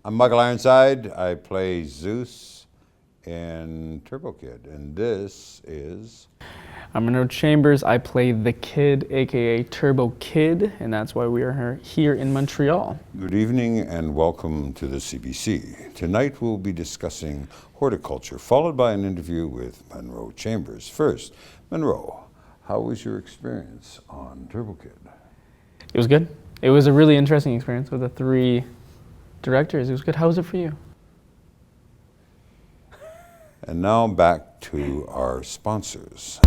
I'm Michael Ironside. I play Zeus in Turbo Kid, and this is... I'm Munro Chambers. I play the Kid, aka Turbo Kid, and that's why we are here in Montreal. Good evening and welcome to the CBC. Tonight we'll be discussing horticulture, followed by an interview with Munro Chambers. First, Munro, how was your experience on Turbo Kid? It was good. It was a really interesting experience with the three directors. It was good. How was it for you? And now back to our sponsors.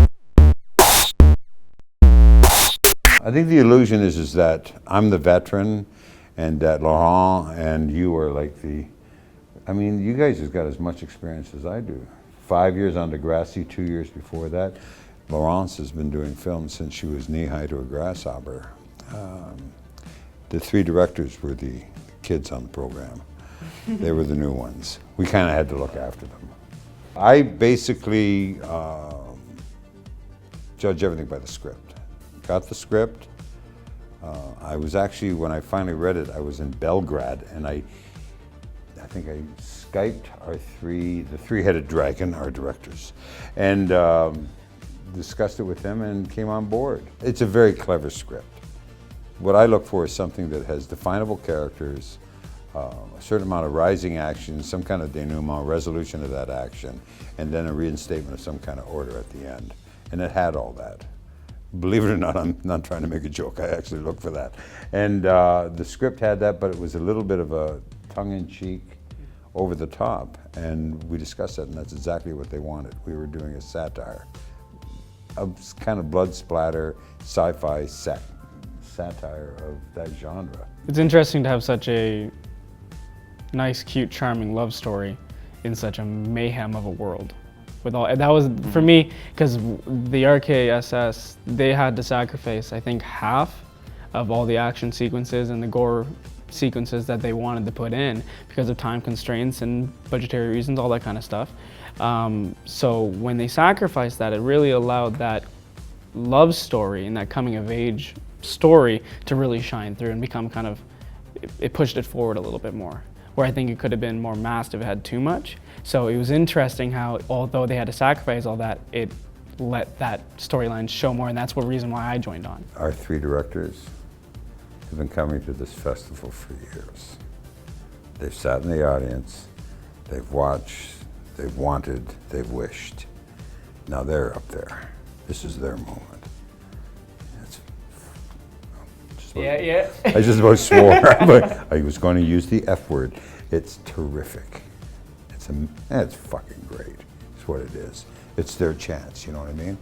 I think the illusion is that I'm the veteran and that Laurent and you are like the, I mean, you guys have got as much experience as I do. 5 years on Degrassi, 2 years before that. Laurence has been doing films since she was knee-high to a grasshopper. The three directors were the kids on the program. They were the new ones. We kind of had to look after them. I basically judge everything by the script. Got the script. I was actually, when I finally read it, I was in Belgrade, and I think I Skyped the three-headed dragon, our directors, and discussed it with them and came on board. It's a very clever script. What I look for is something that has definable characters, a certain amount of rising action, some kind of denouement, resolution of that action, and then a reinstatement of some kind of order at the end. And it had all that. Believe it or not, I'm not trying to make a joke, I actually look for that. And the script had that, but it was a little bit of a tongue-in-cheek, over the top, and we discussed that, and that's exactly what they wanted. We were doing a satire, a kind of blood splatter, sci-fi satire of that genre. It's interesting to have such a nice, cute, charming love story in such a mayhem of a world. With all that was for me, because the RKSS, they had to sacrifice, I think, half of all the action sequences and the gore sequences that they wanted to put in because of time constraints and budgetary reasons, all that kind of stuff. So when they sacrificed that, it really allowed that love story and that coming of age story to really shine through and become kind of, it pushed it forward a little bit more, where I think it could have been more masked if it had too much. So it was interesting how, although they had to sacrifice all that, it let that storyline show more, and that's the reason why I joined on. Our three directors have been coming to this festival for years. They've sat in the audience, they've watched, they've wanted, they've wished. Now they're up there. This is their moment. Yeah. I just about swore, but I was going to use the F word. It's terrific. It's fucking great. It's what it is. It's their chance, you know what I mean?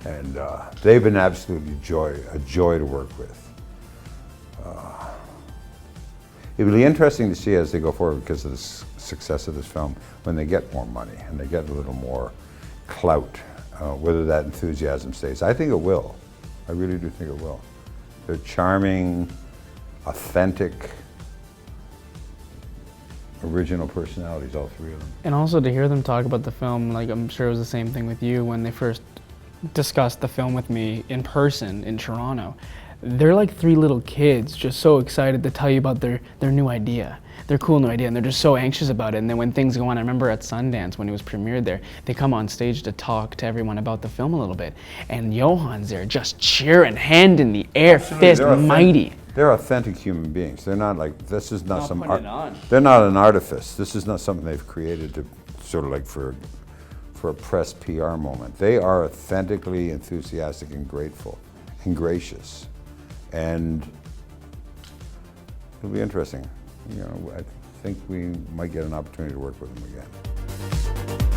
And they've been absolutely a joy to work with. It'll be interesting to see as they go forward because of the success of this film, when they get more money and they get a little more clout, whether that enthusiasm stays. I think it will. I really do think it will. They're charming, authentic, original personalities, all three of them. And also to hear them talk about the film, like I'm sure it was the same thing with you when they first discussed the film with me in person in Toronto. They're like three little kids just so excited to tell you about their new idea, their cool new idea, and they're just so anxious about it. And then when things go on, I remember at Sundance when it was premiered there, they come on stage to talk to everyone about the film a little bit. And Johan's there just cheering, hand in the air, fist mighty. They're authentic human beings. They're not like, this is not some art. On. They're not an artifice. This is not something they've created to sort of like for a press PR moment. They are authentically enthusiastic and grateful and gracious. And it'll be interesting. You know, I think we might get an opportunity to work with them again.